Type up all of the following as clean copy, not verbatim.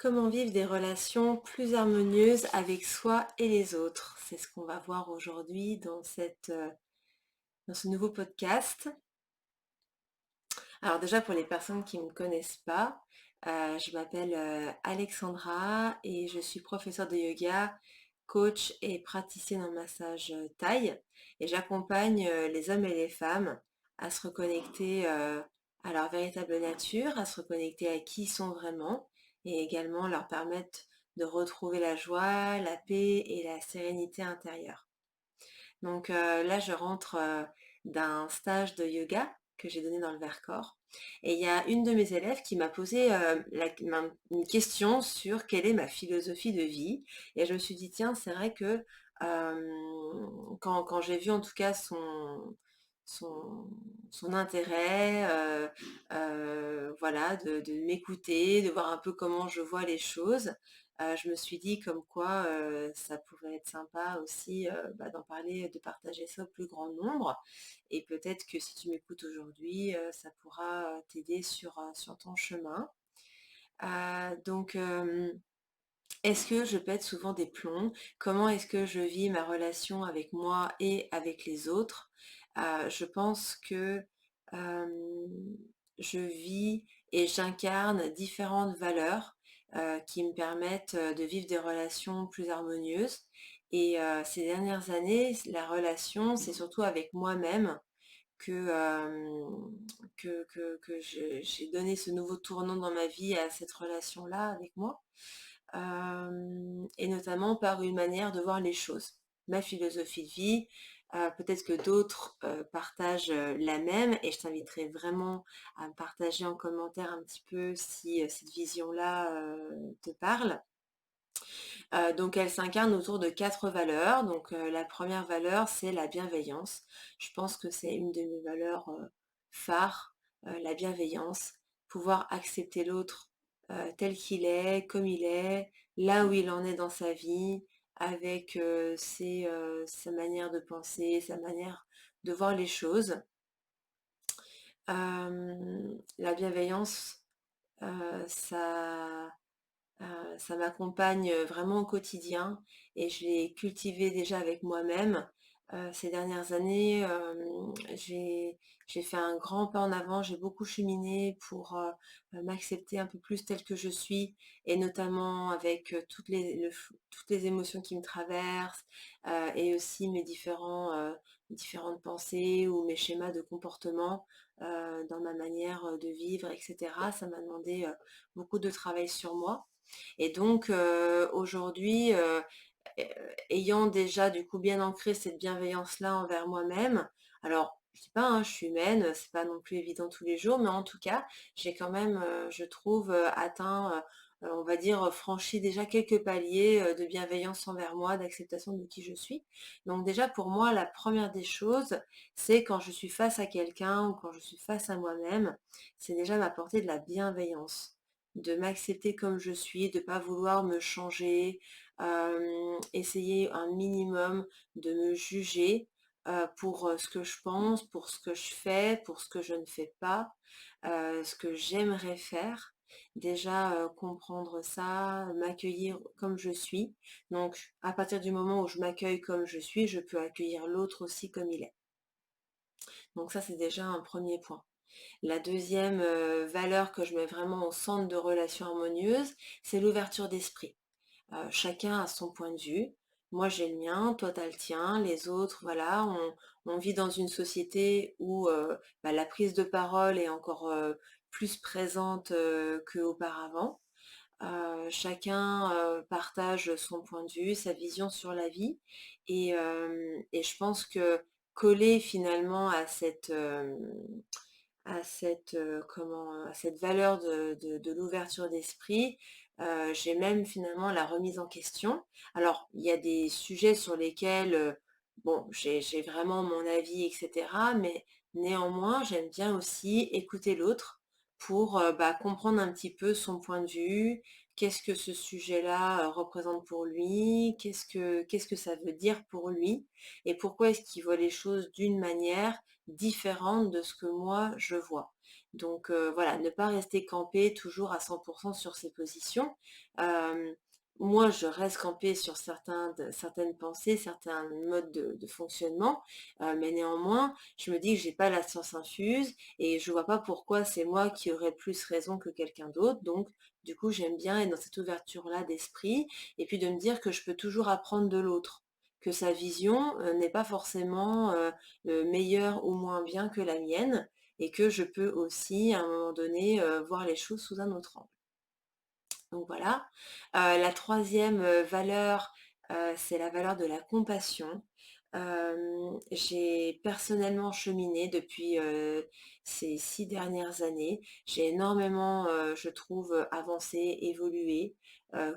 Comment vivre des relations plus harmonieuses avec soi et les autres? C'est ce qu'on va voir aujourd'hui dans ce nouveau podcast. Alors déjà pour les personnes qui ne me connaissent pas, je m'appelle Alexandra et je suis professeure de yoga, coach et praticienne en massage thaï. Et j'accompagne les hommes et les femmes à se reconnecter à leur véritable nature, à se reconnecter à qui ils sont vraiment et également leur permettre de retrouver la joie, la paix et la sérénité intérieure. Donc là, je rentre d'un stage de yoga que j'ai donné dans le Vercors. Et il y a une de mes élèves qui m'a posé une question sur quelle est ma philosophie de vie. Et je me suis dit, tiens, c'est vrai que quand j'ai vu en tout cas son, son intérêt, voilà, de m'écouter, de voir un peu comment je vois les choses, je me suis dit comme quoi ça pouvait être sympa aussi d'en parler, de partager ça au plus grand nombre. Et peut-être que si tu m'écoutes aujourd'hui, ça pourra t'aider sur ton chemin. Donc, est-ce que je pète souvent des plombs? Comment est-ce que je vis ma relation avec moi et avec les autres? Je pense que euh, je vis et j'incarne différentes valeurs qui me permettent de vivre des relations plus harmonieuses. Et ces dernières années, la relation, c'est surtout avec moi-même que, j'ai donné ce nouveau tournant dans ma vie à cette relation-là avec moi et notamment par une manière de voir les choses. Ma philosophie de vie, peut-être que d'autres partagent la même et je t'inviterai vraiment à me partager en commentaire un petit peu si cette vision-là te parle. Donc elle s'incarne autour de 4 valeurs. Donc la première valeur, c'est la bienveillance. Je pense que c'est une de mes valeurs phares, la bienveillance. Pouvoir accepter l'autre tel qu'il est, comme il est, là où il en est dans sa vie, avec sa manière de penser, sa manière de voir les choses. La bienveillance, ça m'accompagne vraiment au quotidien et je l'ai cultivé déjà avec moi-même. Ces dernières années, j'ai fait un grand pas en avant, j'ai beaucoup cheminé pour m'accepter un peu plus telle que je suis et notamment avec toutes les émotions qui me traversent et aussi mes différentes pensées ou mes schémas de comportement dans ma manière de vivre, etc. Ça m'a demandé beaucoup de travail sur moi. Et donc aujourd'hui, ayant déjà du coup bien ancré cette bienveillance-là envers moi-même, alors je dis pas, hein, je suis humaine, c'est pas non plus évident tous les jours, mais en tout cas, j'ai quand même, je trouve, atteint, on va dire, franchi déjà quelques paliers de bienveillance envers moi, d'acceptation de qui je suis. Donc déjà pour moi, la première des choses, c'est quand je suis face à quelqu'un ou quand je suis face à moi-même, c'est déjà m'apporter de la bienveillance, de m'accepter comme je suis, de ne pas vouloir me changer, essayer un minimum de me juger pour ce que je pense, pour ce que je fais, pour ce que je ne fais pas, ce que j'aimerais faire. Déjà comprendre ça, m'accueillir comme je suis. Donc à partir du moment où je m'accueille comme je suis, je peux accueillir l'autre aussi comme il est. Donc ça c'est déjà un premier point. La deuxième valeur que je mets vraiment au centre de relations harmonieuses, c'est l'ouverture d'esprit. Chacun a son point de vue. Moi j'ai le mien, toi t'as le tien, les autres, voilà, on vit dans une société où la prise de parole est encore plus présente qu'auparavant. Chacun partage son point de vue, sa vision sur la vie. Et je pense que coller finalement à cette valeur de l'ouverture d'esprit, j'ai même finalement la remise en question. Alors, il y a des sujets sur lesquels, bon, j'ai vraiment mon avis, etc. Mais néanmoins, j'aime bien aussi écouter l'autre pour comprendre un petit peu son point de vue, qu'est-ce que ce sujet-là représente pour lui, qu'est-ce que ça veut dire pour lui, et pourquoi est-ce qu'il voit les choses d'une manière différente de ce que moi je vois. Donc voilà, ne pas rester campé toujours à 100% sur ses positions. Euh, Moi, je reste campée sur certaines pensées, certains modes de fonctionnement, mais néanmoins, je me dis que j'ai pas la science infuse et je vois pas pourquoi c'est moi qui aurais plus raison que quelqu'un d'autre. Donc, du coup, j'aime bien être dans cette ouverture-là d'esprit et puis de me dire que je peux toujours apprendre de l'autre, que sa vision n'est pas forcément meilleure ou moins bien que la mienne et que je peux aussi, à un moment donné, voir les choses sous un autre angle. Donc voilà. La troisième valeur, c'est la valeur de la compassion. J'ai personnellement cheminé depuis ces 6 dernières années. J'ai énormément, je trouve, avancé, évolué,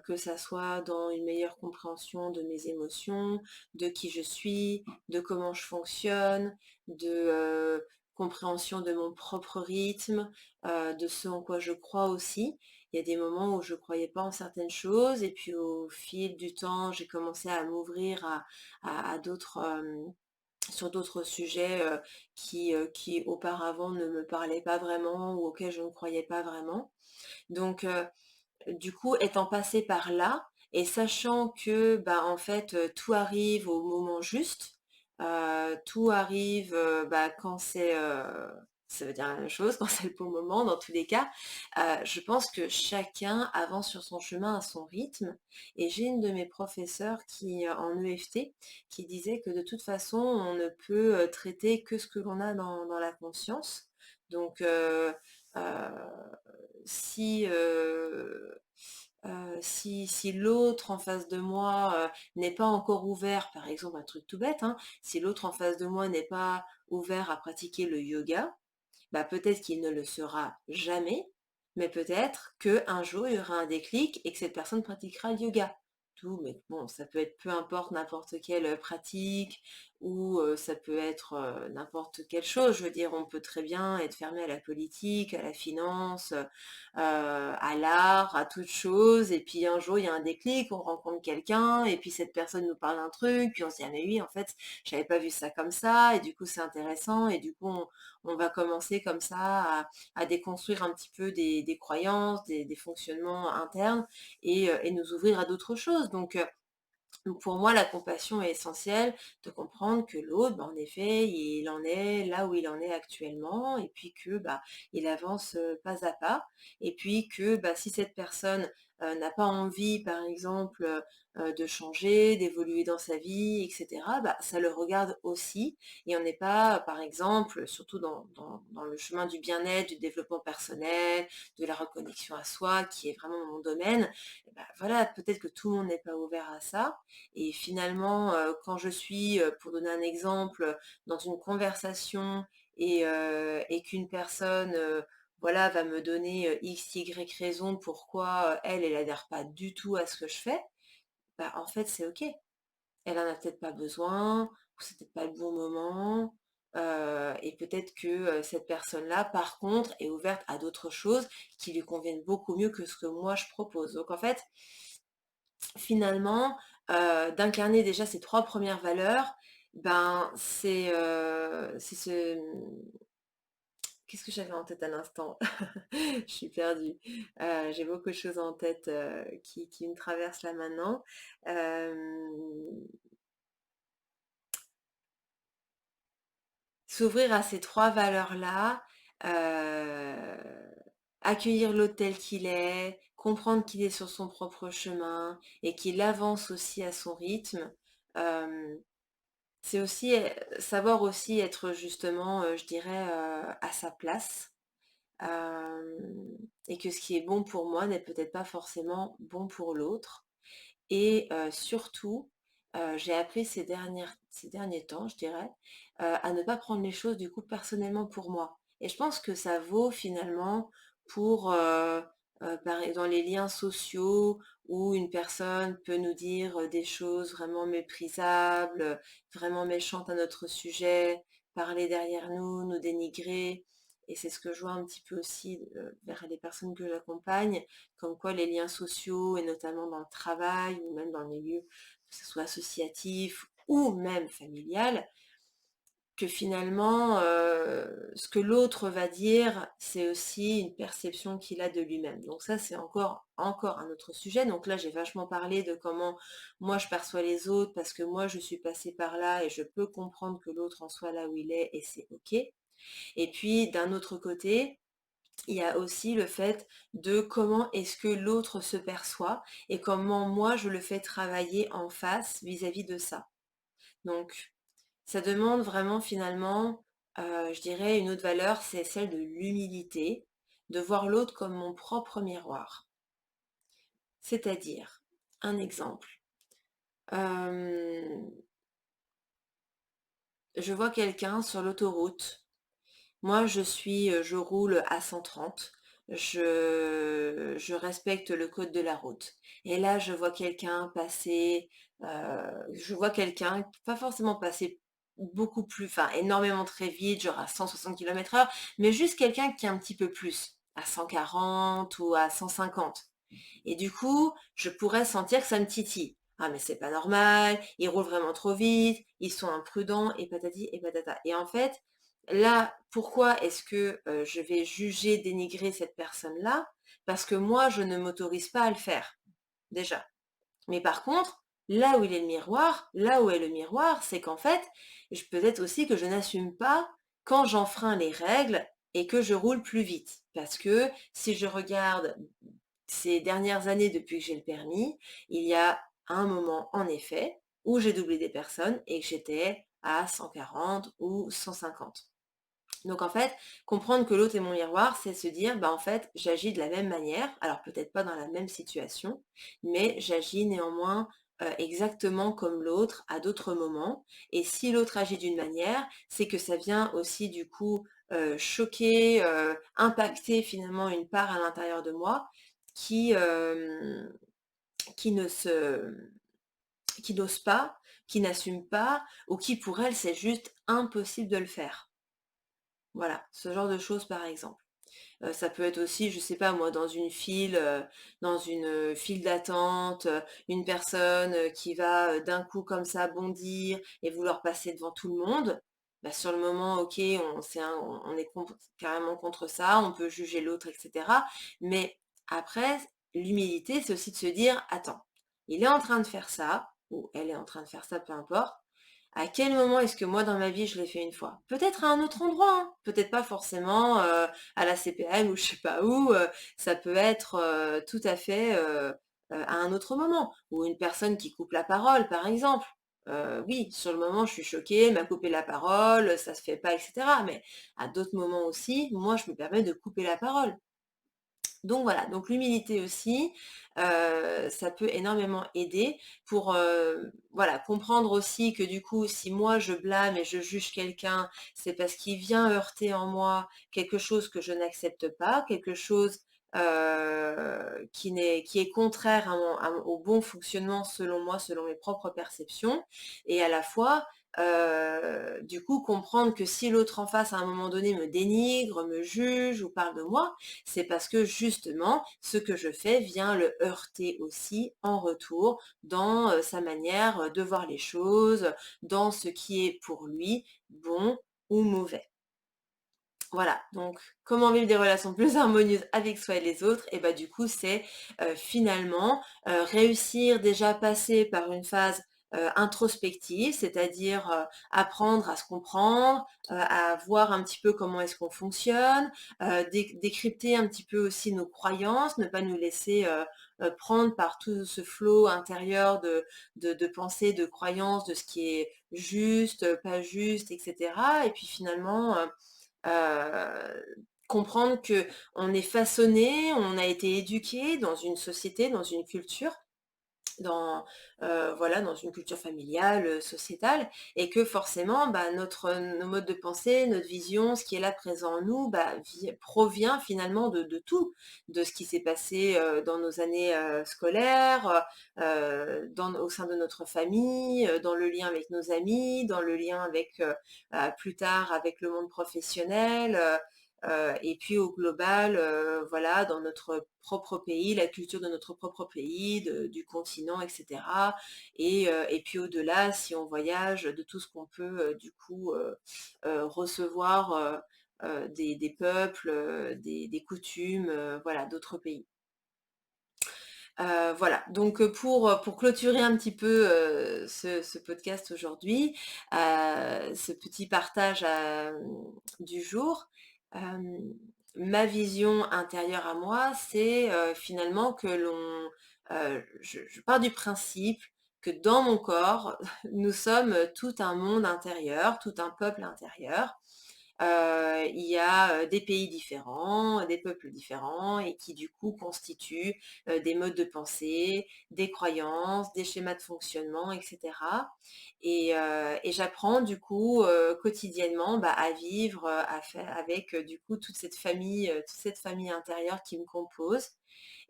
que ça soit dans une meilleure compréhension de mes émotions, de qui je suis, de comment je fonctionne, de compréhension de mon propre rythme, de ce en quoi je crois aussi. Il y a des moments où je ne croyais pas en certaines choses et puis au fil du temps, j'ai commencé à m'ouvrir à d'autres, sur d'autres sujets qui auparavant ne me parlaient pas vraiment ou auxquels je ne croyais pas vraiment. Donc du coup, étant passée par là et sachant que bah, en fait tout arrive au moment juste, tout arrive bah, quand c'est ça veut dire la même chose, quand c'est le bon moment dans tous les cas, je pense que chacun avance sur son chemin à son rythme. Et j'ai une de mes professeurs qui en EFT qui disait que de toute façon on ne peut traiter que ce que l'on a dans la conscience. Donc euh, si, si l'autre en face de moi n'est pas encore ouvert, par exemple un truc tout bête, hein, si l'autre en face de moi n'est pas ouvert à pratiquer le yoga, bah peut-être qu'il ne le sera jamais, mais peut-être qu'un jour il y aura un déclic et que cette personne pratiquera le yoga. Tout, mais bon, ça peut être peu importe n'importe quelle pratique ou ça peut être n'importe quelle chose. Je veux dire, on peut très bien être fermé à la politique, à la finance, à l'art, à toute chose. Et puis un jour, il y a un déclic, on rencontre quelqu'un et puis cette personne nous parle d'un truc, puis on se dit, ah mais oui, en fait, j'avais pas vu ça comme ça et du coup, c'est intéressant et du coup, on va commencer comme ça à déconstruire un petit peu des croyances, des fonctionnements internes et nous ouvrir à d'autres choses. Donc pour moi, la compassion est essentielle de comprendre que l'autre, bah, en effet, il en est là où il en est actuellement, et puis que bah, il avance pas à pas, et puis que bah, si cette personne n'a pas envie, par exemple, de changer, d'évoluer dans sa vie, etc., bah, ça le regarde aussi, et on n'est pas, par exemple, surtout dans le chemin du bien-être, du développement personnel, de la reconnexion à soi, qui est vraiment mon domaine, bah, voilà, peut-être que tout le monde n'est pas ouvert à ça, et finalement, quand je suis, pour donner un exemple, dans une conversation et qu'une personne, voilà, va me donner X, Y raison pourquoi elle adhère pas du tout à ce que je fais, bah en fait c'est ok. Elle en a peut-être pas besoin, ou c'est peut-être pas le bon moment. Et peut-être que cette personne-là, par contre, est ouverte à d'autres choses qui lui conviennent beaucoup mieux que ce que moi je propose. Donc en fait, finalement, d'incarner déjà ces 3 premières valeurs, ben, c'est ce qu'est-ce que j'avais en tête à l'instant? Je suis perdue. J'ai beaucoup de choses en tête, qui me traversent là maintenant. Hem, S'ouvrir à ces 3 valeurs-là, accueillir l'autre tel qu'il est, comprendre qu'il est sur son propre chemin et qu'il avance aussi à son rythme, hem c'est aussi savoir aussi être justement, je dirais, à sa place. Et que ce qui est bon pour moi n'est peut-être pas forcément bon pour l'autre. Et surtout, j'ai appris ces derniers temps, je dirais, à ne pas prendre les choses du coup personnellement pour moi. Et je pense que ça vaut finalement pour, dans les liens sociaux où une personne peut nous dire des choses vraiment méprisables, vraiment méchantes à notre sujet, parler derrière nous, nous dénigrer. Et c'est ce que je vois un petit peu aussi vers les personnes que j'accompagne, comme quoi les liens sociaux, et notamment dans le travail, ou même dans le milieu, que ce soit associatif ou même familial, que finalement, ce que l'autre va dire, c'est aussi une perception qu'il a de lui-même. Donc ça, c'est encore un autre sujet. Donc là, j'ai vachement parlé de comment moi je perçois les autres parce que moi je suis passée par là et je peux comprendre que l'autre en soit là où il est et c'est OK. Et puis d'un autre côté, il y a aussi le fait de comment est-ce que l'autre se perçoit et comment moi je le fais travailler en face vis-à-vis de ça. Donc ça demande vraiment finalement, je dirais une autre valeur, c'est celle de l'humilité, de voir l'autre comme mon propre miroir. C'est-à-dire, un exemple, hem, je vois quelqu'un sur l'autoroute. Moi, je roule à 130. Je respecte le code de la route. Et là, je vois quelqu'un passer, je vois quelqu'un, pas forcément passer beaucoup plus, enfin énormément très vite, genre à 160 km/h, mais juste quelqu'un qui est un petit peu plus, à 140 ou à 150. Et du coup, je pourrais sentir que ça me titille. Ah mais c'est pas normal, ils roulent vraiment trop vite, ils sont imprudents et patati et patata. Et en fait, là, pourquoi est-ce que je vais juger, dénigrer cette personne-là? Parce que moi, je ne m'autorise pas à le faire, déjà. Mais par contre, là où il est le miroir, là où est le miroir, c'est qu'en fait, peut-être aussi que je n'assume pas quand j'enfreins les règles et que je roule plus vite. Parce que si je regarde ces dernières années depuis que j'ai le permis, il y a un moment, en effet, où j'ai doublé des personnes et que j'étais à 140 ou 150. Donc en fait, comprendre que l'autre est mon miroir, c'est se dire, bah en fait, j'agis de la même manière, alors peut-être pas dans la même situation, mais j'agis néanmoins exactement comme l'autre à d'autres moments. Et si l'autre agit d'une manière, c'est que ça vient aussi du coup choquer, impacter finalement une part à l'intérieur de moi qui, euh, qui ne se, qui n'ose pas, qui n'assume pas, ou qui pour elle c'est juste impossible de le faire. Voilà, ce genre de choses par exemple. Ça peut être aussi, je sais pas moi, dans une file d'attente, une personne qui va d'un coup comme ça bondir et vouloir passer devant tout le monde. Bah, sur le moment, ok, on est carrément contre ça, on peut juger l'autre, etc. Mais après, l'humilité, c'est aussi de se dire, attends, il est en train de faire ça, ou elle est en train de faire ça, peu importe. À quel moment est-ce que moi dans ma vie je l'ai fait une fois? Peut-être à un autre endroit, hein. Peut-être pas forcément à la CPM ou je sais pas où. Ça peut être tout à fait à un autre moment. Ou une personne qui coupe la parole, par exemple. Oui, sur le moment je suis choquée, elle m'a coupé la parole, ça se fait pas, etc. Mais à d'autres moments aussi, moi je me permets de couper la parole. Donc voilà, donc l'humilité aussi, ça peut énormément aider pour, voilà, comprendre aussi que du coup, si moi je blâme et je juge quelqu'un, c'est parce qu'il vient heurter en moi quelque chose que je n'accepte pas, quelque chose, qui est contraire au bon fonctionnement selon moi, selon mes propres perceptions et à la fois, du coup comprendre que si l'autre en face à un moment donné me dénigre, me juge ou parle de moi, c'est parce que justement, ce que je fais vient le heurter aussi en retour dans sa manière de voir les choses, dans ce qui est pour lui bon ou mauvais. Voilà, donc comment vivre des relations plus harmonieuses avec soi et les autres? Et bah du coup, c'est finalement réussir déjà à passer par une phase introspective, c'est-à-dire apprendre à se comprendre, à voir un petit peu comment est-ce qu'on fonctionne, décrypter un petit peu aussi nos croyances, ne pas nous laisser prendre par tout ce flot intérieur de pensées, de croyances, de ce qui est juste, pas juste, etc. Et puis finalement, comprendre que on est façonné, on a été éduqué dans une société, dans une culture, dans, voilà, dans une culture familiale, sociétale et que forcément, bah, nos modes de pensée, notre vision, ce qui est là présent en nous, bah, provient finalement de tout, de ce qui s'est passé dans nos années scolaires, au sein de notre famille, dans le lien avec nos amis, dans le lien avec plus tard avec le monde professionnel. Et puis au global, voilà, dans notre propre pays, la culture de notre propre pays, du continent, etc. Et puis au-delà, si on voyage, de tout ce qu'on peut du coup recevoir des peuples, des coutumes, voilà, d'autres pays. Voilà, donc pour clôturer un petit peu ce podcast aujourd'hui, ce petit partage du jour, ma vision intérieure à moi, c'est finalement que je pars du principe que dans mon corps, nous sommes tout un monde intérieur, tout un peuple intérieur. Il y a, des pays différents, des peuples différents et qui du coup constituent, des modes de pensée, des croyances, des schémas de fonctionnement et cetera. Et j'apprends du coup, quotidiennement, bah, à vivre, à faire avec, du coup toute cette famille intérieure qui me compose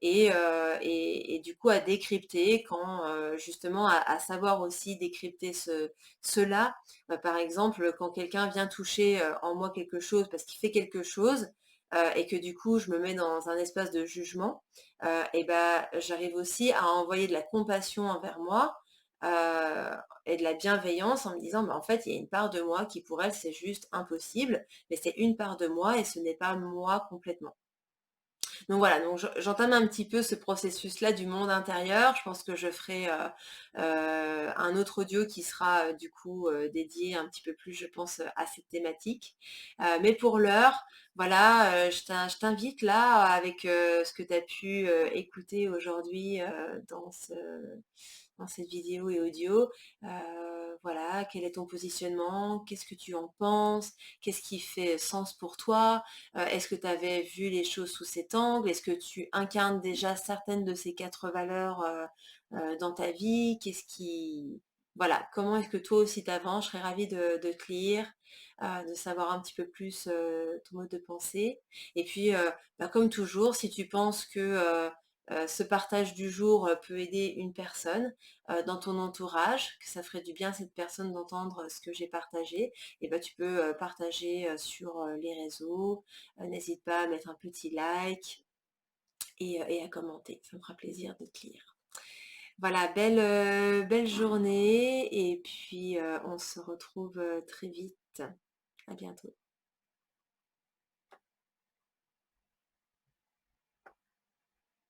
et du coup à décrypter quand, justement à savoir aussi décrypter cela. Par exemple, quand quelqu'un vient toucher, en moi quelque chose parce qu'il fait quelque chose, et que du coup je me mets dans un espace de jugement, et bah, j'arrive aussi à envoyer de la compassion envers moi, et de la bienveillance en me disant: «Bah, en fait, il y a une part de moi qui pour elle, c'est juste impossible, mais c'est une part de moi et ce n'est pas moi complètement». Donc voilà, donc j'entame un petit peu ce processus-là du monde intérieur. Je pense que je ferai, un autre audio qui sera, du coup, dédié un petit peu plus, je pense, à cette thématique. Mais pour l'heure, voilà, je t'invite là avec, ce que tu as pu, écouter aujourd'hui, dans cette vidéo et audio. Voilà, quel est ton positionnement? Qu'est-ce que tu en penses? Qu'est-ce qui fait sens pour toi? Est-ce que tu avais vu les choses sous cet angle? Est-ce que tu incarnes déjà certaines de ces 4 valeurs, dans ta vie? Voilà, comment est-ce que toi aussi tu avances? Je serais ravie de te lire, de savoir un petit peu plus, ton mode de pensée. Et puis, bah, comme toujours, si tu penses que, ce partage du jour, peut aider une personne, dans ton entourage, que ça ferait du bien à cette personne d'entendre ce que j'ai partagé, et ben tu peux partager sur les réseaux. N'hésite pas à mettre un petit like et à commenter. Ça me fera plaisir de te lire. Voilà, belle journée et puis on se retrouve très vite. À bientôt.